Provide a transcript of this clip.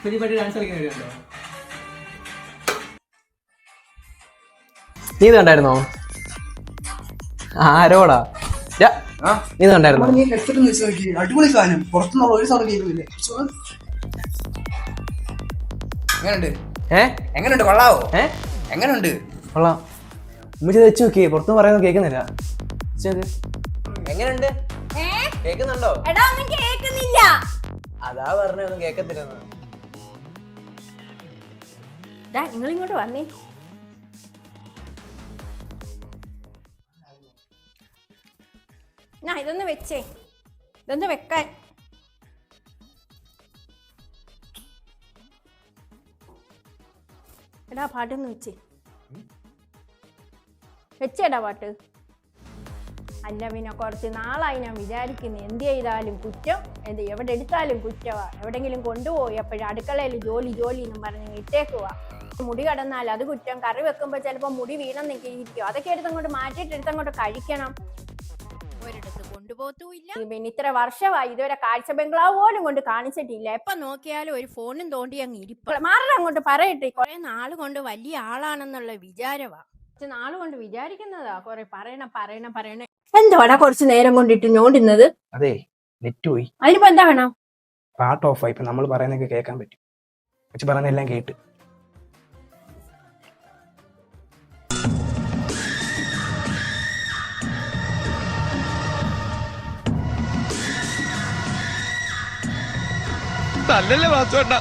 Dance കളിക്കാൻ. നീ ഇത് കണ്ടായിരുന്നോ? ആരോടാ നീ ഇത് കണ്ടായിരുന്നോ? അടിപൊളി സാധനം, പുറത്തുനിന്നുള്ള ഒരു സൗണ്ട് കേൾക്കുന്നില്ലേ? എങ്ങനെയുണ്ട്? എങ്ങനെയുണ്ട്? കൊള്ളാവോ? എങ്ങനെയുണ്ട്? കൊള്ളാം. ഉമ്മച്ചി വെച്ച് നോക്കിയേ, പുറത്തുനിന്ന് പറയുന്നത് കേൾക്കുന്നില്ല. എങ്ങനെയുണ്ട്? കേൾക്കുന്നുണ്ടോ? കേൾക്കുന്നില്ല. അതാ പറഞ്ഞൊന്നും കേൾക്കത്തില്ലെന്ന്. നിങ്ങൾ ഇങ്ങോട്ട് വന്നേ. ഇതൊന്ന് വെച്ചേ, ഇതൊന്ന് വെക്കാൻ. എടാ പാട്ടൊന്ന് വെച്ചേടാ പാട്ട്. അല്ല പിന്നെ കുറച്ച് നാളായി ഞാൻ വിചാരിക്കുന്നു, എന്ത് ചെയ്താലും കുറ്റം, എവിടെ എടുത്താലും കുറ്റവാ. എവിടെങ്കിലും കൊണ്ടുപോയി എപ്പോഴും അടുക്കളയിൽ ജോലി എന്നും പറഞ്ഞ് ഇട്ടേക്കുവാ. മുടി കടന്നാൽ അത് കുറ്റം, കറി വെക്കുമ്പോൾ ചിലപ്പോൾ മുടി വീണെന്നൊക്കെ ഇരിക്കും. അതൊക്കെ എടുത്തങ്ങോട്ട് മാറ്റിയിട്ട് എടുത്തങ്ങോട്ട് കഴിക്കണം. ഒരിടത്ത് കൊണ്ടുപോകത്തുമില്ല. പിന്നെ ഇത്ര വർഷമായി ഇതുവരെ കാഴ്ച ബംഗ്ലാവ് പോലും കൊണ്ട് കാണിച്ചിട്ടില്ല. എപ്പൊ നോക്കിയാലും ഒരു ഫോണും തോണ്ടി അങ്ങ് ഇരിപ്പ്. മാറണം അങ്ങോട്ട് പറയട്ടെ. കുറെ നാള് കൊണ്ട് വലിയ ആളാണെന്നുള്ള വിചാരവാ. കുറച്ച് നാള് കൊണ്ട് വിചാരിക്കുന്നതാ. കുറെ പറയണ എന്തോടാ കുറച്ച് നേരം കൊണ്ടിട്ട് ഞോണ്ടുന്നത്? അതെ, നെറ്റ് പോയി. അതിനിപ്പോ എന്താ വേണം? പാട്ട് ഓഫായി. ഇപ്പൊ നമ്മൾ പറയുന്നൊക്കെ കേൾക്കാൻ പറ്റും. വെച്ച് പറയുന്നതെല്ലാം കേട്ട്. തല്ലല്ലേ വാസുവേണ്ട.